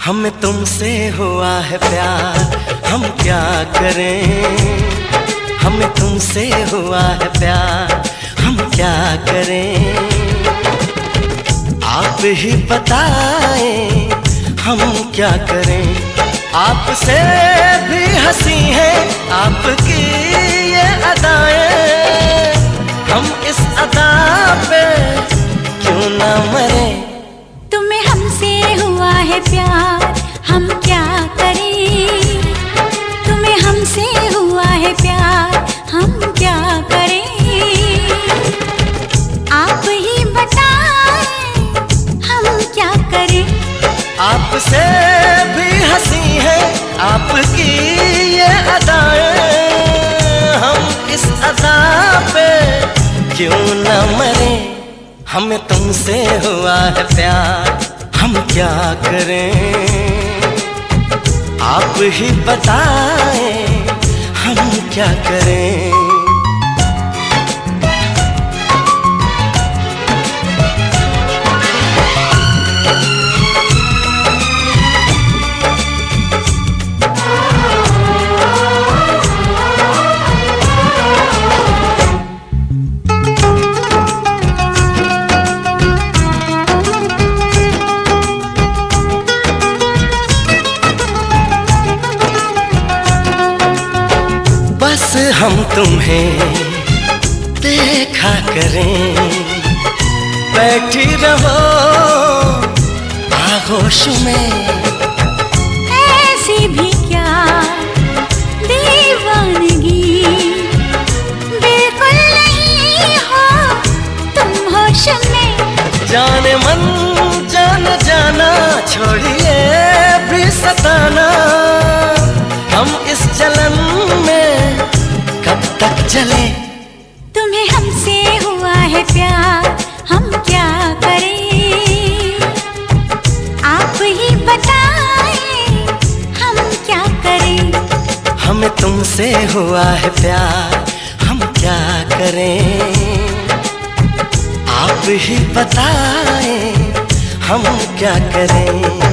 हमें तुमसे हुआ है प्यार, हम क्या करें। हमें तुमसे हुआ है प्यार, हम क्या करें। आप ही बताएं हम क्या करें। आपसे भी हंसी है आपकी ये अदाएं, हम इस अदा पे क्यों ना मरे। तुम्हें हमसे हुआ है प्यार, हम क्या करें। तुम्हें हमसे हुआ है प्यार, हम क्या करें। आप ही बताएं हम क्या करें। आपसे भी हंसी है आपकी ये अदाएं, हम इस अदा पे क्यों न मरे। हमें तुमसे हुआ है प्यार, हम क्या करें। आप ही बताएं हम क्या करें। बस हम तुम्हें देखा करें, बैठी रहो आगोश में। ऐसी भी क्या दीवानगी, बिल्कुल नहीं हो तुम होश में। जाने मन जान जाना, छोड़िए भी सताना। हम इस जलन में कब तक चले। तुम्हें हमसे हुआ है प्यार, हम क्या करें। आप ही बताएं हम क्या करें। हमें तुमसे हुआ है प्यार, हम क्या करें। आप ही बताएं हम क्या करें।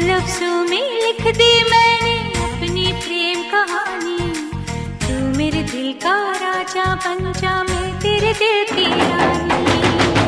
लफ्जों में लिख दी मैंने अपनी प्रेम कहानी। तू मेरे दिल का राजा बन जा, मैं तेरे दिल की रानी।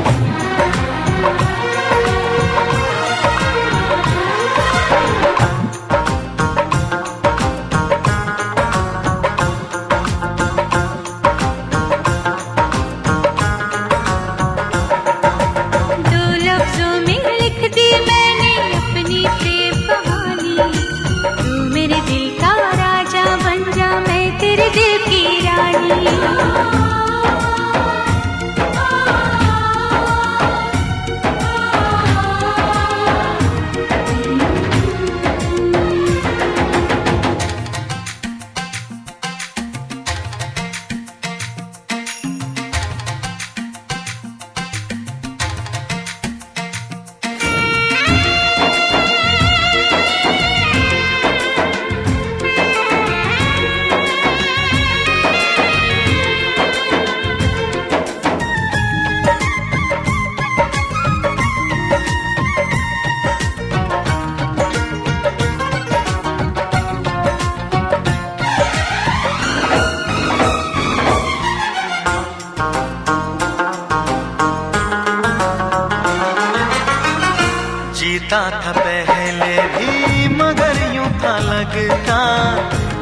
देखता था पहले भी, मगर यूं था लगता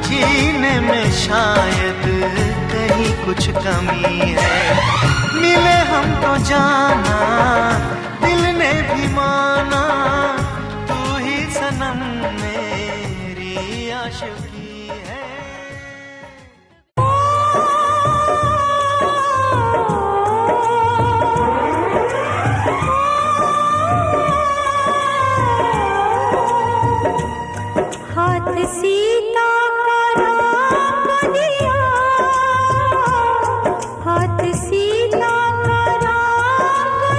जीने में शायद कहीं कुछ कमी है। मिले हम तो जाना, दिल ने भी माना, तू ही सनम मेरी आशिकी है। हाथ सीता का राम दिया, हाथ सीता का राम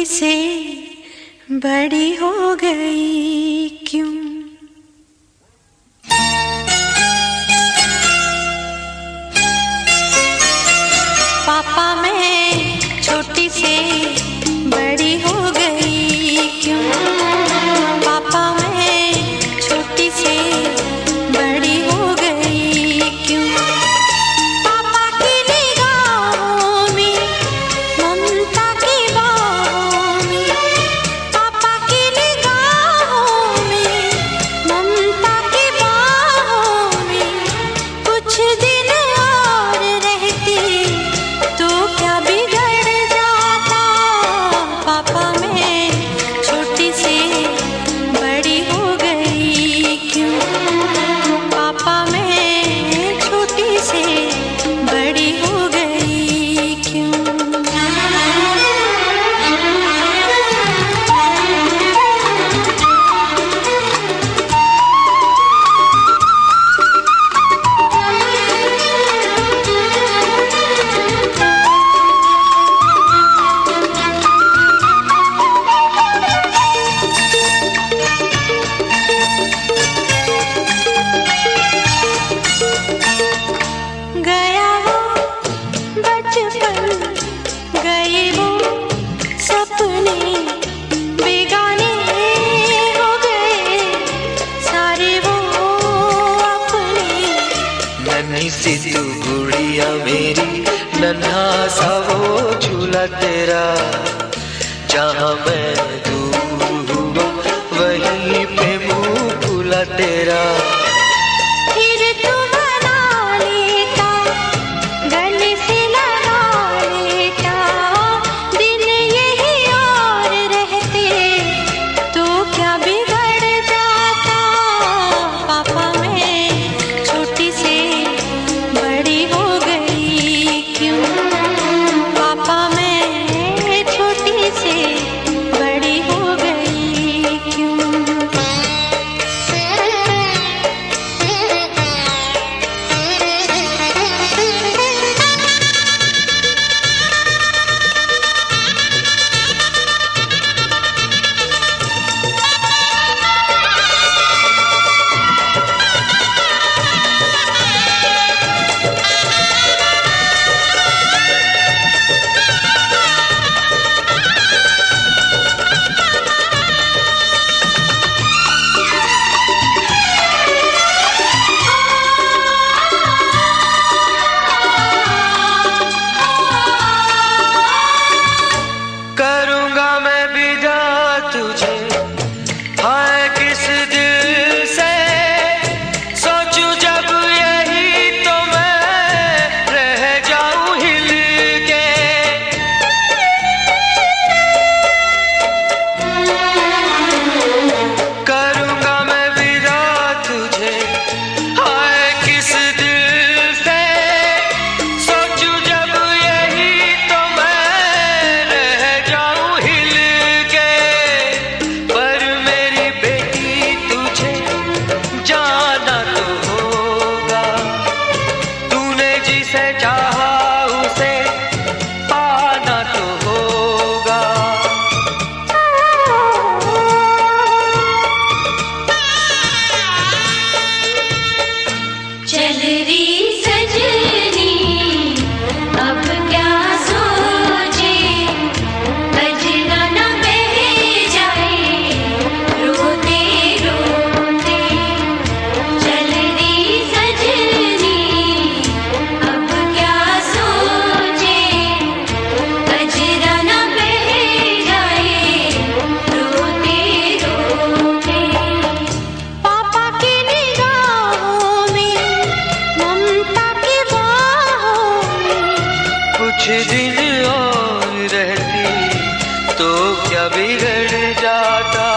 छोटी से बड़ी हो गई क्यों? पापा मैं छोटी से बड़ी हो गई क्यों? पापा मैं छोटी से बड़ी हो गई क्यों? पापा की निगाहों में ममता की बाहों में, पापा की निगाहों में ममता की बाहों में, कुछ दिन और रहती तो क्या बिगड़ जाता? पापा मैं छोटी से बड़ी हो गई क्यों? पापा मैं छोटी से बड़ी हो गई क्यों? गया वो बचपन, गए वो सपने, बेगाने हो गए सारे वो अपने। नन्ही सी तू गुड़िया मेरी, नन्हा सा वो झूला तेरा, जहाँ मैं दूर हुआ वहीं पे मुँह खुला तेरा। फिर तू बना लेता, गले से लगा लेता, दिन यही और रहते तो क्या बिगड़ जाता? पापा मैं छोटी से बड़ी हो गई क्यों? पापा मैं छोटी से बड़ी हो गई क्यों? करूँगा मैं विदा तुझे, हाय किस दिल से सोचूं जब यही तो मैं रह जाऊं हिल के। करूँगा मैं विदा तुझे, हाय किस दिल से सोचूं जब यही तो मैं रह जाऊं हिल के। पर मेरी बेटी तुझे जाना तो होगा, तूने जिसे चाहा उसे पाना तो होगा। चल री सजनी अब क्या सोचे, बजना न बह जाए रोते रोते। चल री सजनी अब क्या सोचे, बजना न बह जाए रोते रोते। पापा की निगाहों में ममता की बाहों में, कुछ दिन और रहती तो क्या बिगड़ जाता?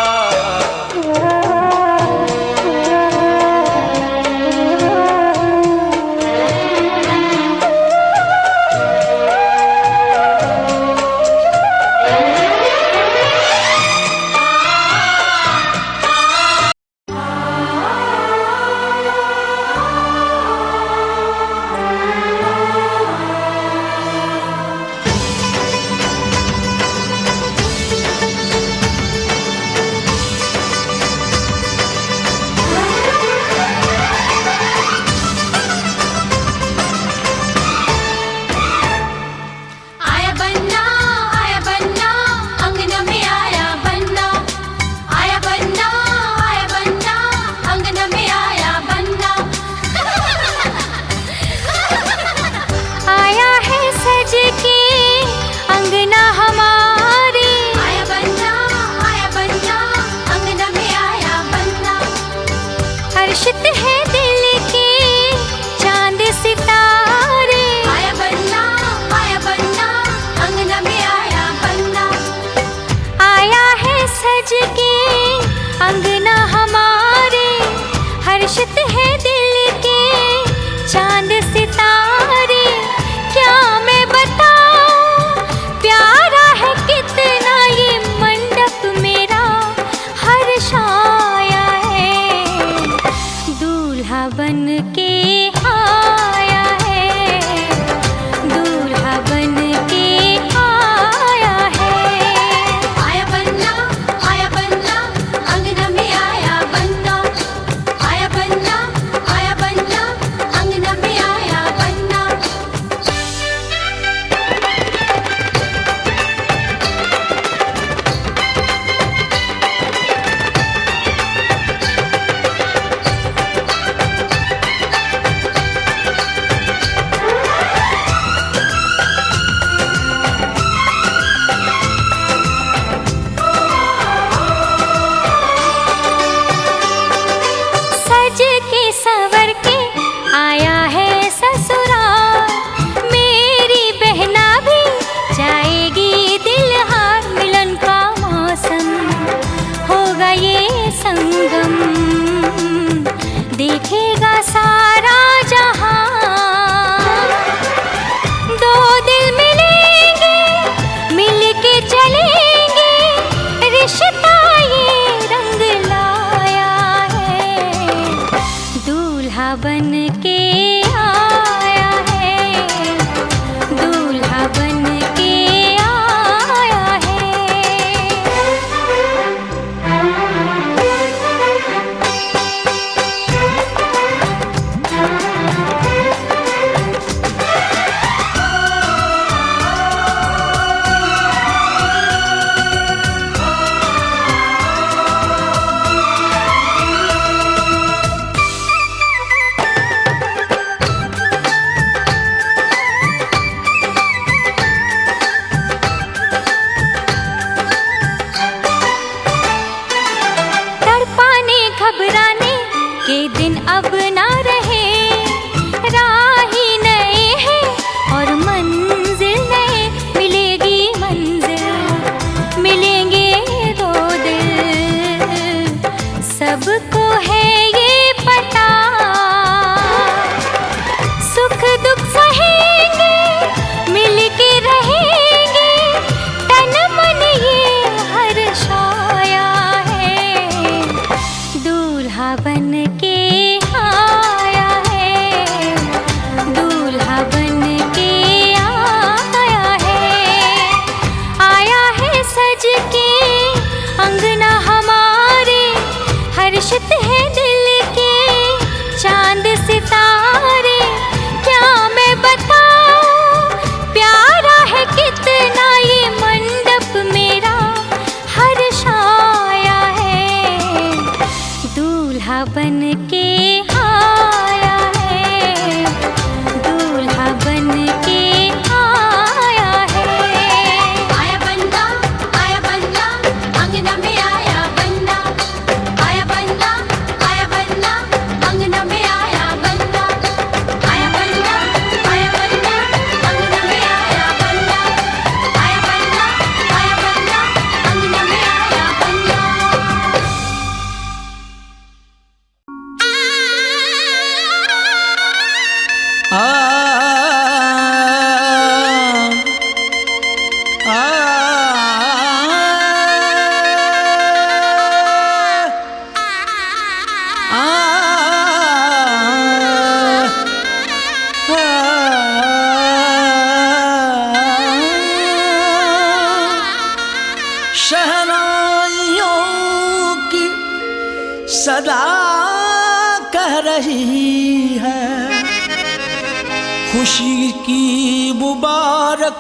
खुशी की मुबारक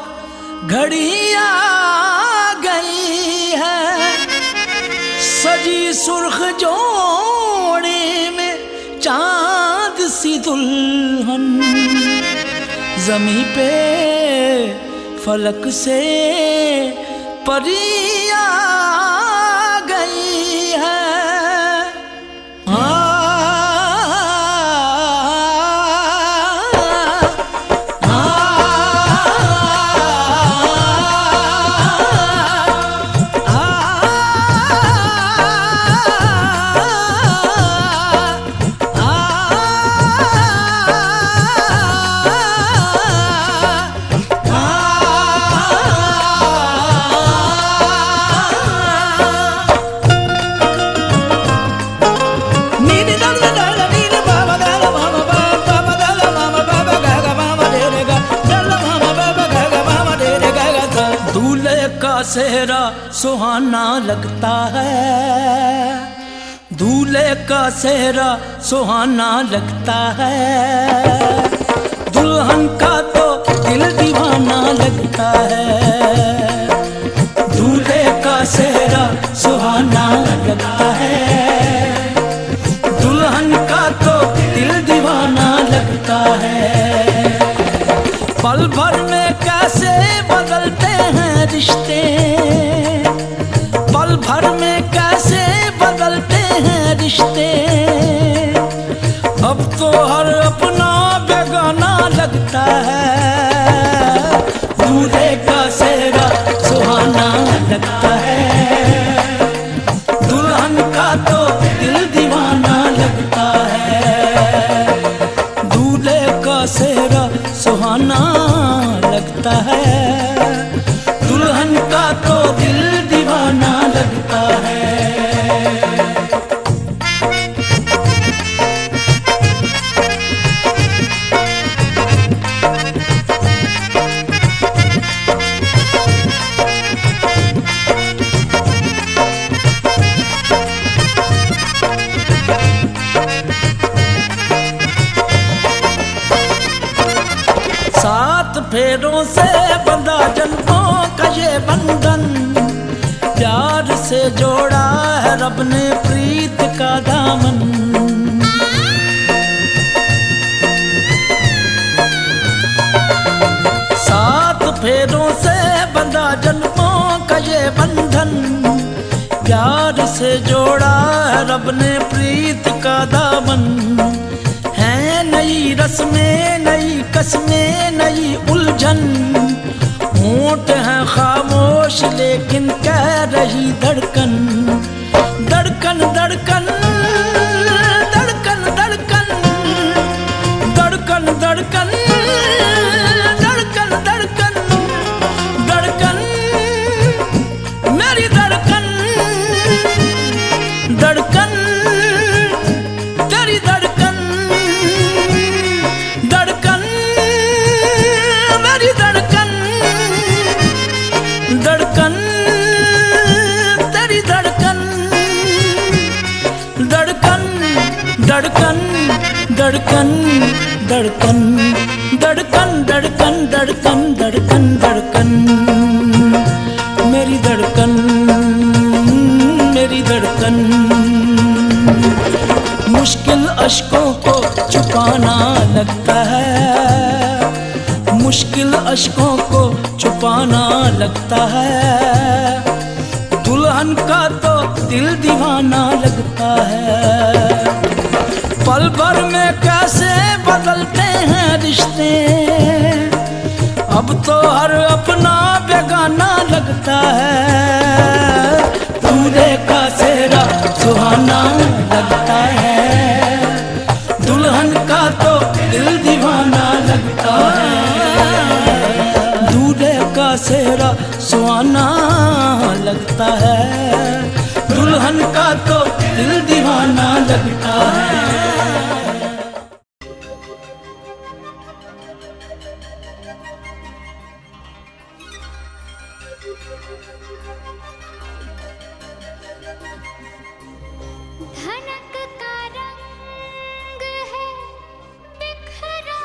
घड़ी आ गई है, सजी सुर्ख जोड़े में चांद सी दुल्हन, ज़मीं पे फलक से परी आ गई है। सेहरा सुहाना लगता है, दूल्हे का सेहरा सुहाना लगता है, दुल्हन का तो दिल दीवाना लगता है। दूल्हे का सेहरा सुहाना लगता है, दुल्हन का तो दिल दीवाना लगता है। पल भर में कैसे बदलते हैं रिश्ते, पल भर में कैसे बदलते हैं रिश्ते, अब तो हर अपना बेगाना लगता है। दूल्हे का सेहरा सुहाना लगता है, दुल्हन का तो दिल दीवाना लगता है। दूल्हे का सेहरा सुहाना लगता है, दुल्हन का तो दिल दीवाना लगता है। सात फेरों से बंधा जन्मों का ये बंधन, प्यार से जोड़ा है रब ने प्रीत का दामन। सात फेरों से बंधा जन्मों का ये बंधन, प्यार से जोड़ा है रब ने प्रीत का दामन। है नई रस्में, नई कस्में, नई उलझन, होंठ है खामोश लेकिन कह रही धड़कन। धड़कन धड़कन धड़कन धड़कन धड़कन धड़कन धड़कन धड़कन धड़कन मेरी धड़कन, धड़कन तेरी धड़कन, धड़कन मेरी धड़कन, धड़कन तेरी धड़कन, धड़कन धड़कन धड़कन धड़कन धड़कन धड़कन धड़कन धड़कन धड़कन मेरी धड़कन, मेरी धड़कन। मुश्किल अश्कों को छुपाना लगता है, मुश्किल अश्कों को छुपाना लगता है, दुल्हन का तो दिल दीवाना लगता है। पल भर में कैसे बदलते हैं रिश्ते, अब तो हर अपना बेगाना लगता है। दूल्हे का सेहरा सुहाना लगता है, दुल्हन का तो दिल दीवाना लगता है। दूल्हे का सेहरा सुहाना लगता है, दुल्हन का तो दिल दीवाना लगता है। धनक का रंग है बिखरा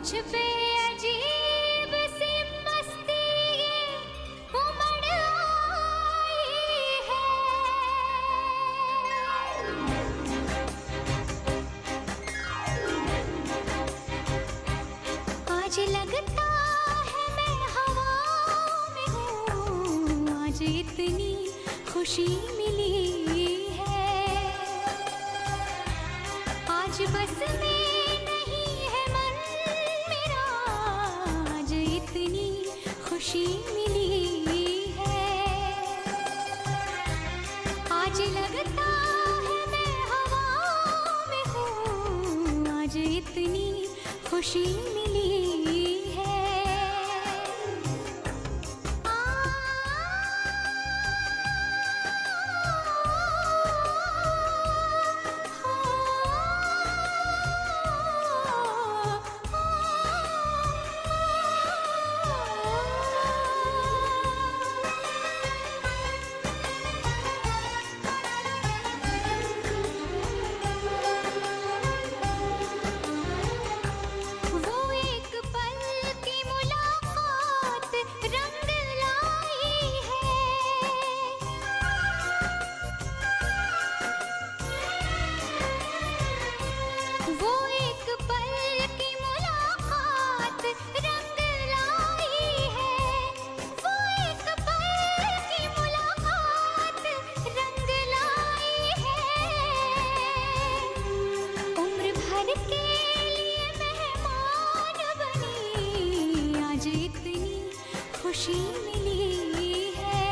मुझ पे अजीब सी मस्ती ये उमड़ आई है। आज लगता है मैं हवा में हूँ, आज इतनी खुशी मिली है। आज बस में नहीं है मन मेरा, आज इतनी खुशी मिली है। आज लगता है मैं हवा में हूँ, आज इतनी खुशी मिली है। वो एक पल की मुलाकात रंग लाई है। वो एक पल की मुलाकात रंग लाई है। वो एक पल की मुलाकात रंग लाई है। उम्र भर के लिए मेहमान बनी, आज इतनी खुशी मिली है।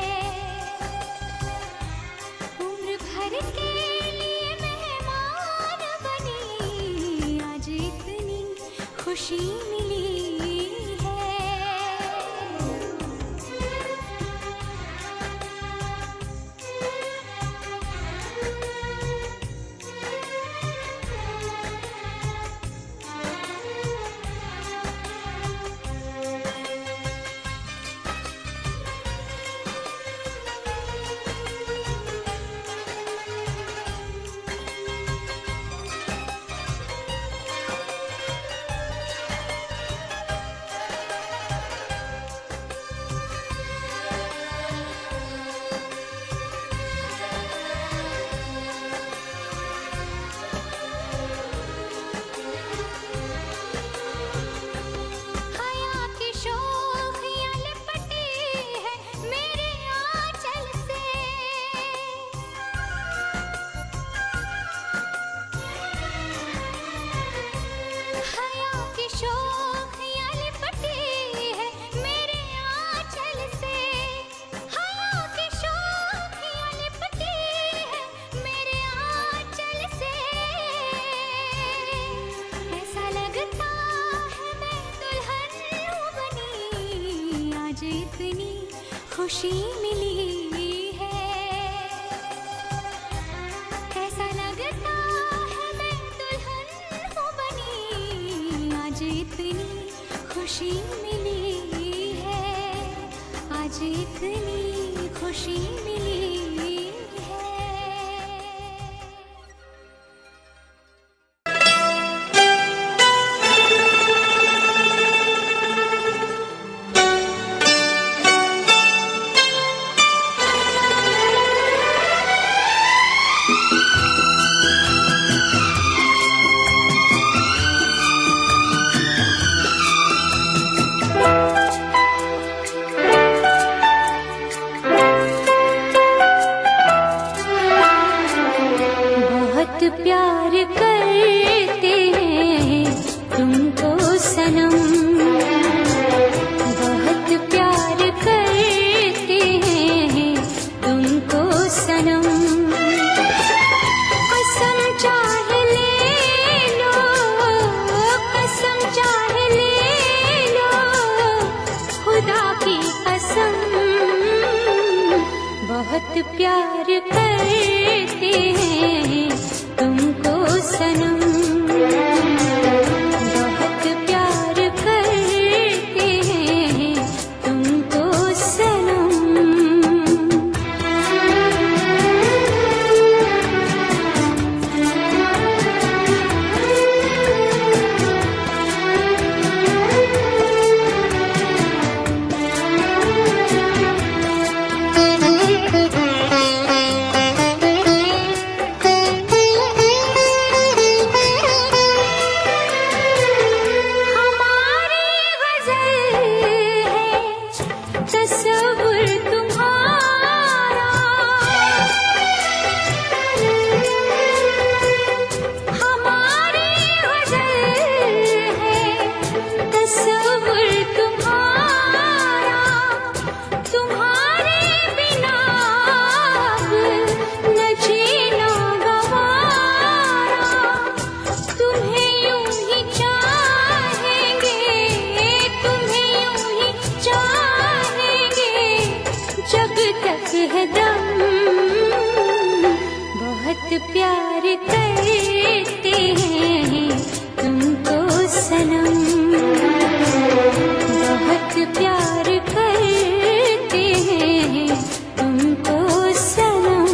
उम्र भर के लिए मेहमान बनी, आज इतनी खुशी मिली है। हया की शोखियाँ लिपटी है मेरे आंचल से। हया की शोखियाँ लिपटी है मेरे आंचल से। हया की शोखियाँ लिपटी है मेरे आंचल से। ऐसा लगता है मैं दुल्हन हूँ बनी, आज इतनी खुशी मिली है। ऐसा लगता है मैं दुल्हन हूँ बनी, आज इतनी खुशी मिली है। आज इतनी खुशी मिली है। बहुत प्यार करते हैं तुमको सनम, बहुत प्यार करते हैं तुमको सनम। कसम चाहे ले लो, कसम चाहे ले लो, खुदा की कसम। बहुत प्यार करते हैं तुमको सनम, बहुत प्यार करते हैं तुमको सनम। है दम, बहुत प्यार करते हैं तुमको सनम, बहुत प्यार करते हैं तुमको सनम।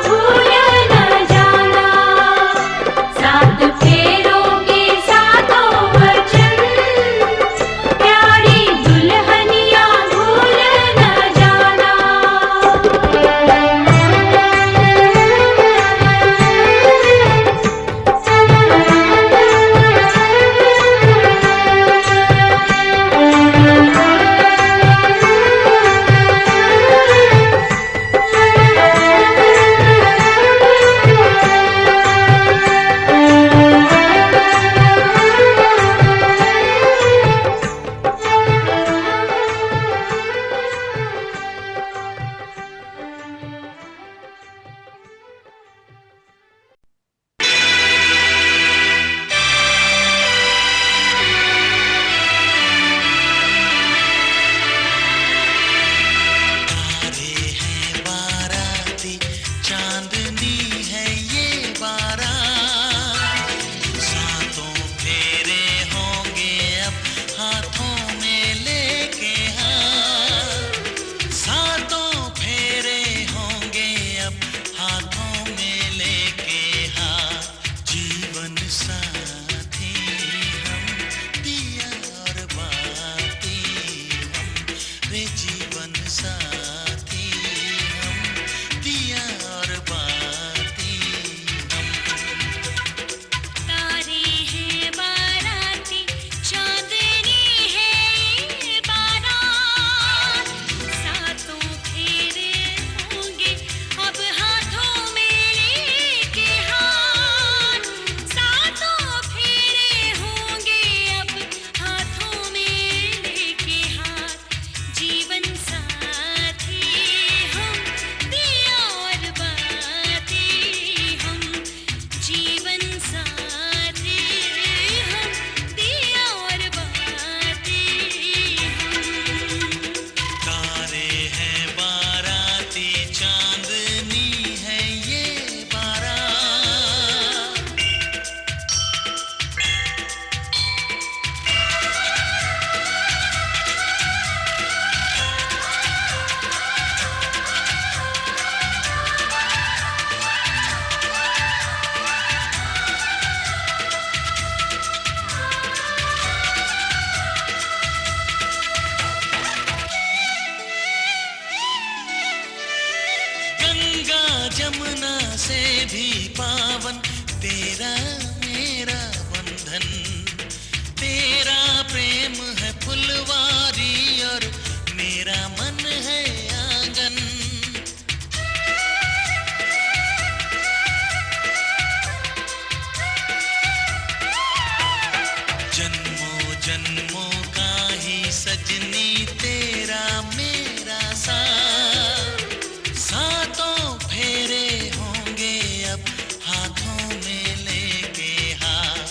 भूल जमुना से भी पावन तेरा मेरा बंधन। तेरा प्रेम है फुलवारी और मेरा मन है आंगन। जन्मों जन्मों का ही सजनी तेरा मेरा साथ। सातों फेरे होंगे अब हाथों में लेके हाथ।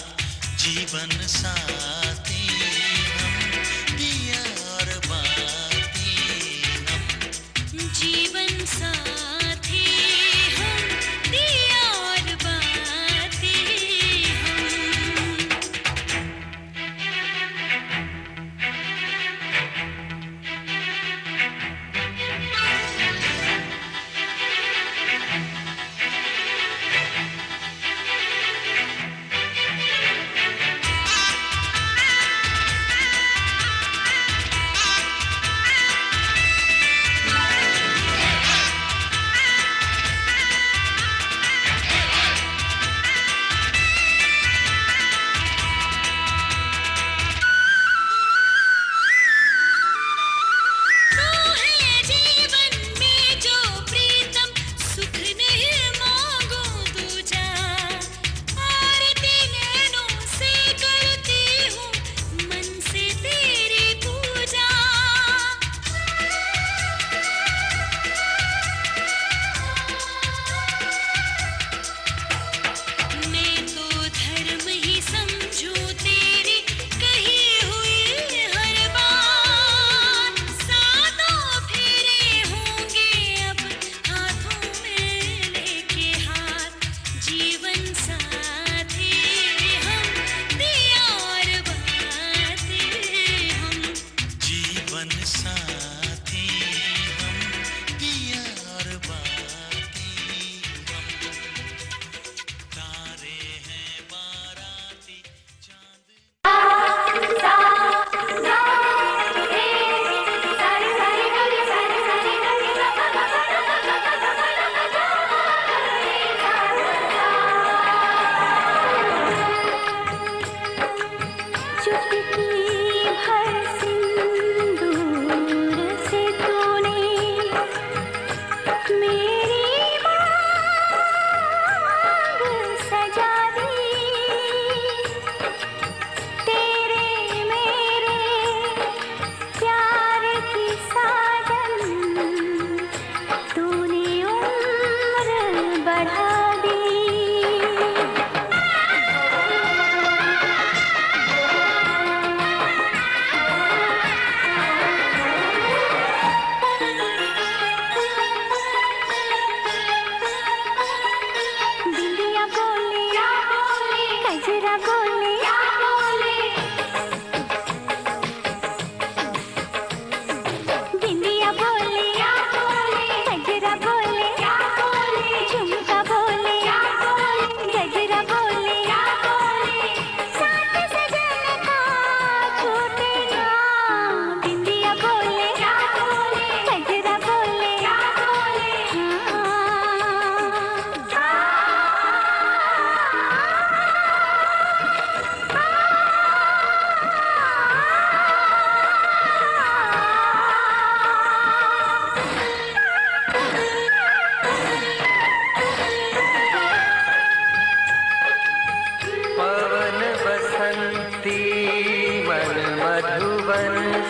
जीवन साथी हम दिया और बाती हम। जीवन साथी हम दिया और बाती हम।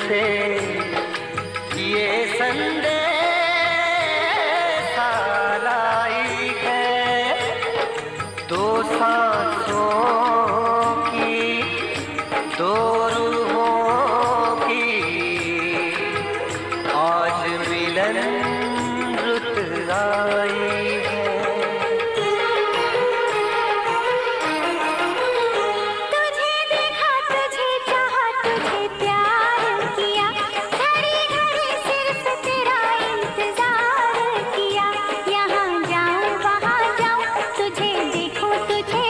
से ये संदेश लाई है, दो सांसों की दो रूहों की आज मिलन रुत आई है। तुझे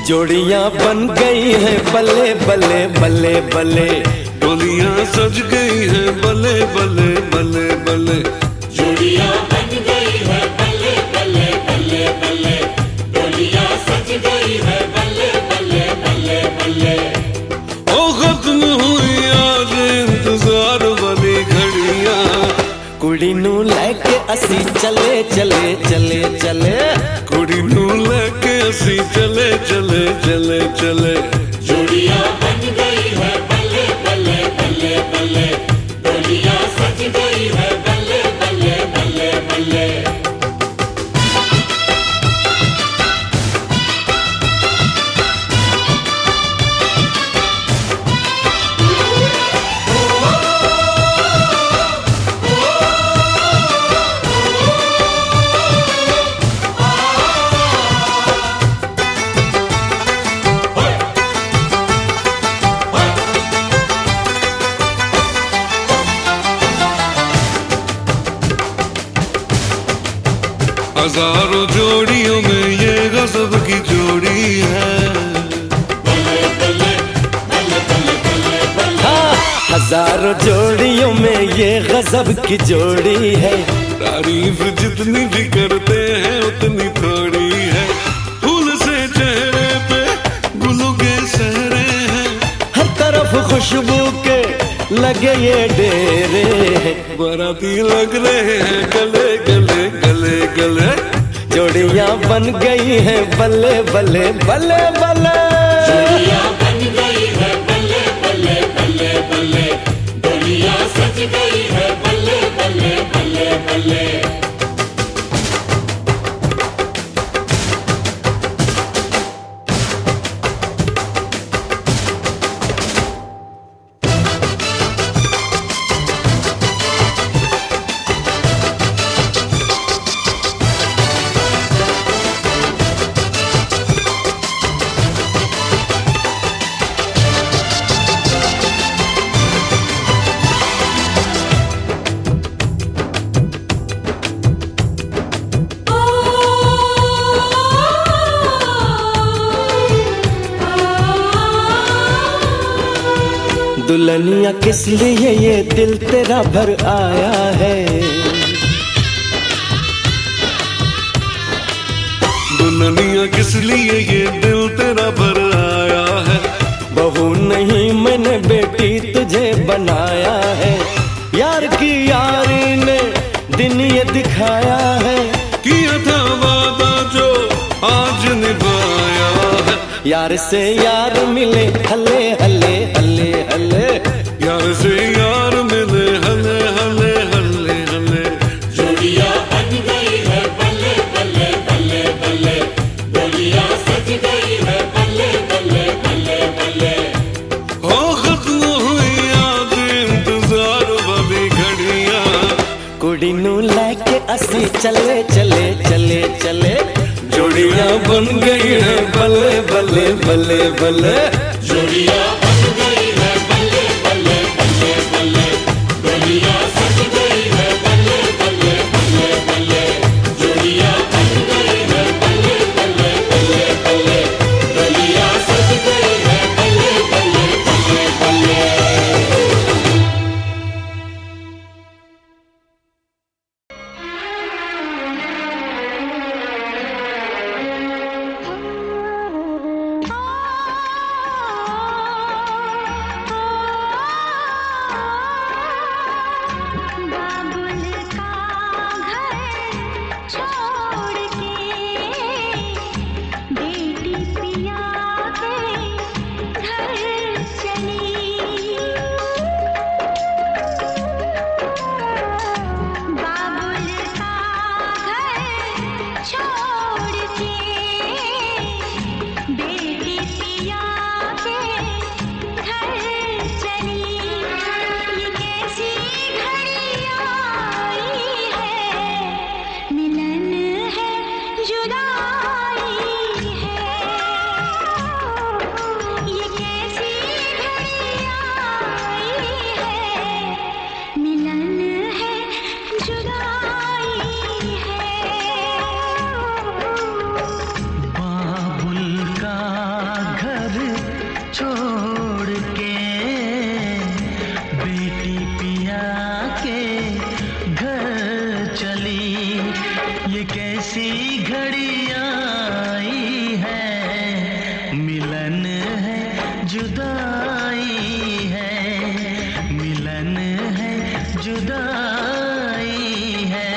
जोड़ियां बन गई हैं बल्ले बल्ले बल्ले बल्ले, डोलियां सज गई है बल्ले बल्ले बल्ले बल्ले, जोड़ियां बन गई है बल्ले बल्ले बल्ले बल्ले, डोलियां सज गई है बल्ले बल्ले बल्ले बल्ले। ओ खत्म हुई आज इंतजार वाली घड़ियां, कुड़ी नू लेके असी चले चले चले चले, कुड़ी नू लेके असी चले चले चले चले, जोड़ियां बन गई है बल्ले बल्ले बल्ले बल्ले, डोलियां सज गई है बल्ले बल्ले बल्ले बल्ले। हजारों जोड़ियों में ये गजब की जोड़ी है, हाँ हजारों जोड़ियों में ये गजब की जोड़ी है। तारीफ जितनी भी करते हैं उतनी थोड़ी है, फूल से चेहरे पे गुलों के सहरे हैं, हर तरफ खुशबू के लगे ये डेरे हैं, बाराती लग रहे हैं गले गले गले गले, जोड़ियां बन गई हैं बल्ले बल्ले बल्ले बल्ले। जोड़ियां बन गई है बल्ले बल्ले बल्ले बल्ले, डोलियां सज गई है बल्ले बल्ले बल्ले बल्ले। दुल्हनिया किस लिए ये दिल तेरा भर आया है, दुल्हनिया किस लिए ये दिल तेरा भर आया है, बहू नहीं मैंने बेटी तुझे बनाया है, यार की यारी ने दिन ये दिखाया है, किया था वादा जो आज निभाया है, यार से यार मिले हले हले हले हले, यार से यार मिले हले हले हले हले, जोड़ियां बन गई है बल्ले बल्ले बल्ले बल्ले, डोलियां सज गई है बल्ले बल्ले बल्ले बल्ले। हो खत्म हुई आज इंतजार वाली घड़ियां, कुड़ी नू लेके असी चले चले चले चले, जोड़ियां बन गई है बल्ले बल्ले बल्ले बल्ले, जोड़ियां बन गई है बल्ले बल्ले बल्ले बल्ले, डोलियां सज गई है बल्ले बल्ले बल्ले बल्ले, जोड़ियां बन गई है बल्ले बल्ले बल्ले बल्ले, डोलियां सज गई है बल्ले बल्ले बल्ले बल्ले। आ जुदाई है, मिलन है जुदाई है।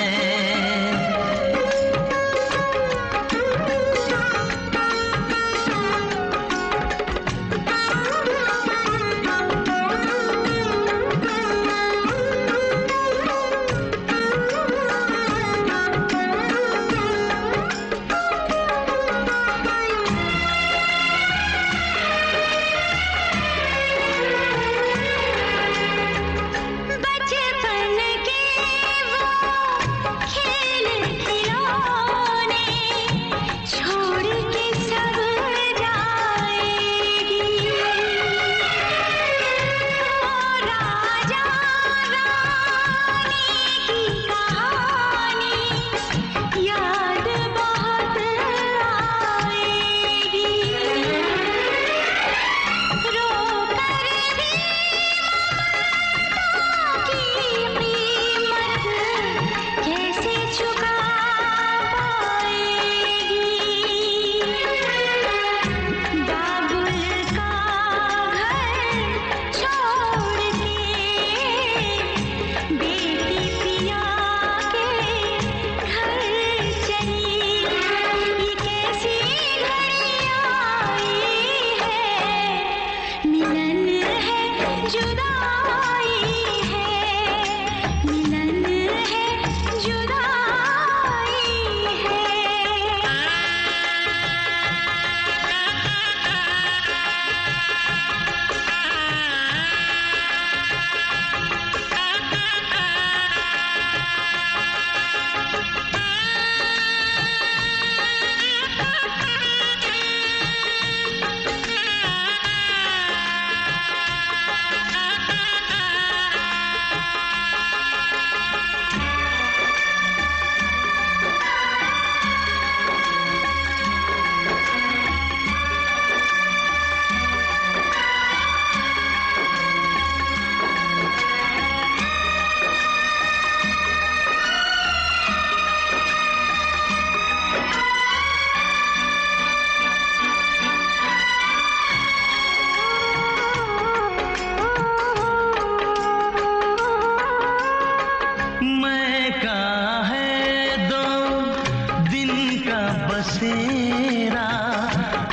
बसेरा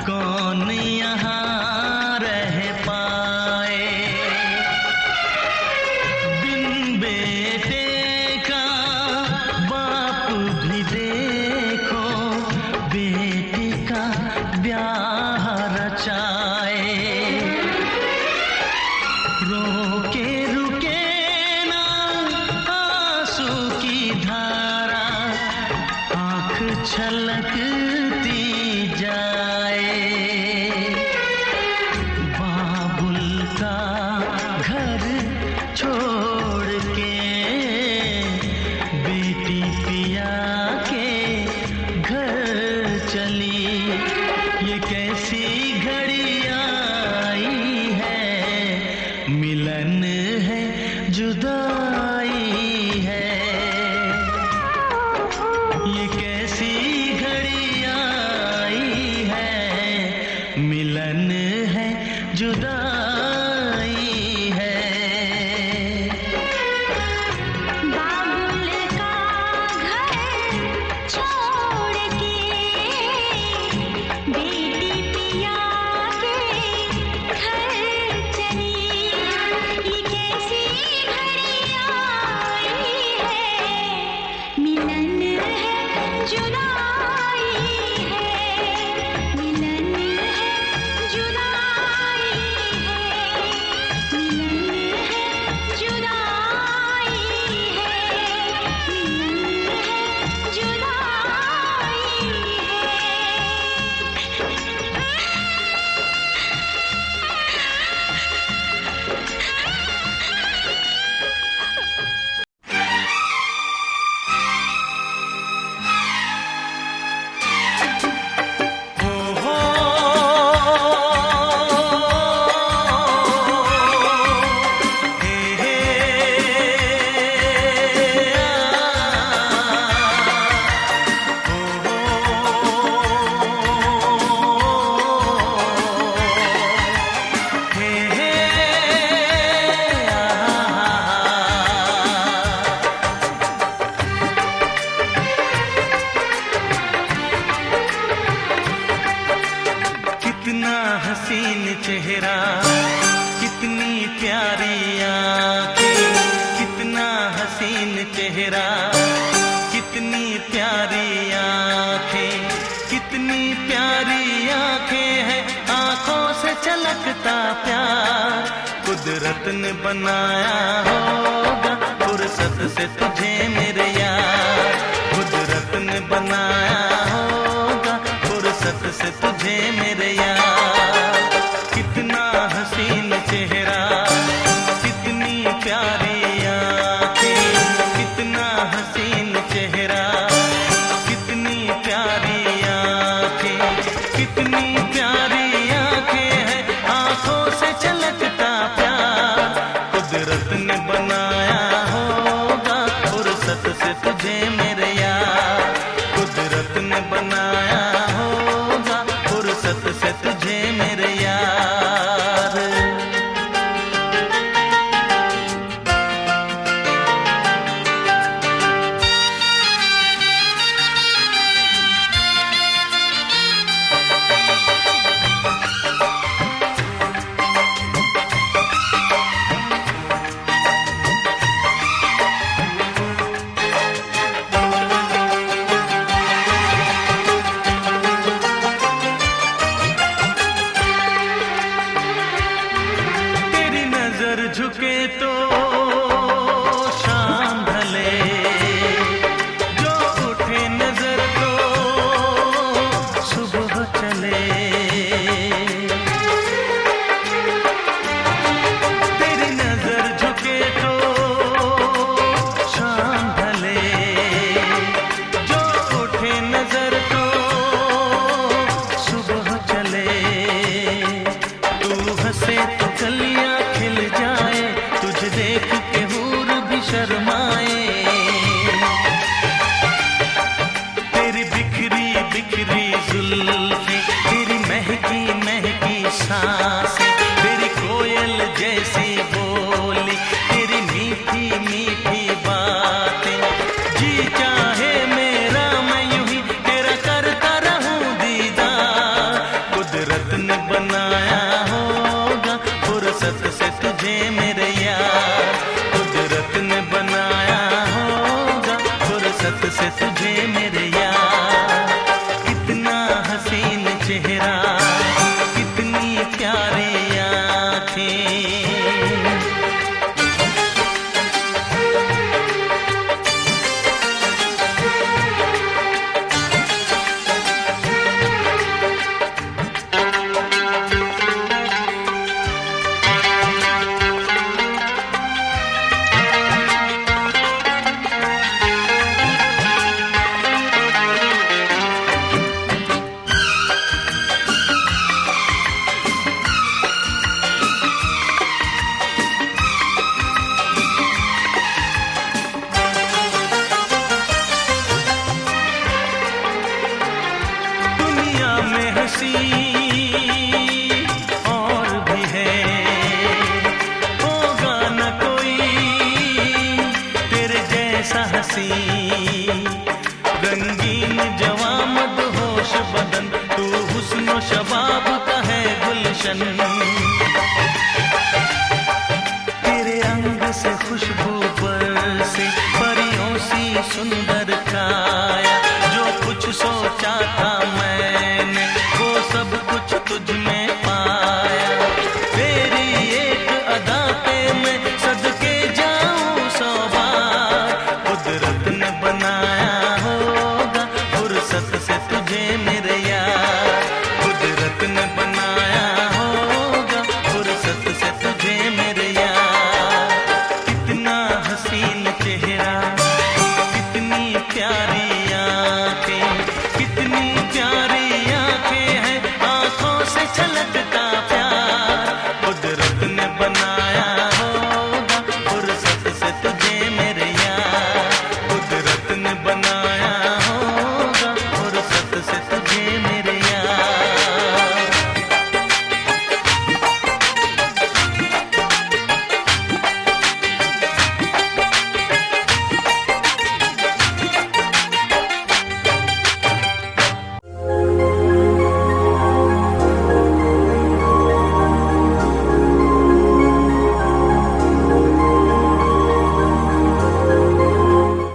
कौन यहाँ रह पाए, बिन बेटे का बाप भी देखो बेटे का ब्याह रचाए। रोके रुके ना आंसू की धारा, आँख छलकती जाए। बाबुल का घर छोड़ के बेटी पिया के घर चली, ये कैसी घड़ी आई है, मिलन है जुदाई है। ये कैसी घड़ी आई है, मिलन है जुदाई है। बाबुल का घर छोड़ के बेटी पिया के घर चली, ये कैसी घड़ी आई है, मिलन है जुदाई है, मिलन है जुदाई कितना हसीन चेहरा, कितनी प्यारी आंखें, कितना हसीन चेहरा, कितनी प्यारी आंखें, कितनी प्यारी आंखें हैं, आंखों से छलकता प्यार कुदरत ने बनाया होगा फुर्सत से तुझे मेरे यार, कुदरत ने बनाया होगा फुर्सत से तुझे मेरे यार। कितना हसीन चेहरा, कितनी प्यारी आंखें, कितना हसीन चेहरा, कितनी प्यारी आंखें, कितनी प्यारी आंखें हैं, आंखों से छलकता प्यार कुदरत ने बनाया होगा फुर्सत से तुझे मेरे यार, कुदरत ने बनाया होगा फुर्सत से तुझे मेरे यार। तेरी नजर झुके तो शाम ढले, जो उठे नजर तो सुबह चले। तेरी नजर झुके तो शाम ढले, जो उठे नजर तो सुबह चले। तू हंसे तो कलियां खिल जाए, तुझे देख के हूर भी शर्माए। तेरी बिखरी बिखरी जुल्फें, तेरी महकी महकी सांसें, तेरी कोयल जैसी बोली, तेरी मीठी मीठी बातें, जी चाहे मेरा मैं यूं ही तेरा करता रहूं दीदार कुदरत ने बनाया होगा फुर्सत से तुझे मेरे यार, कुदरत ने बनाया होगा फुर्सत से तुझे मेरे यार। कितना हसीन चेहरा, कितनी प्यारी आंखें। दुनिया में हंसी और भी है, होगा न कोई तेरे जैसा हंसी। रंगीन जवां मदहोश बदन, तू हुस्न शबाब का है गुलशन,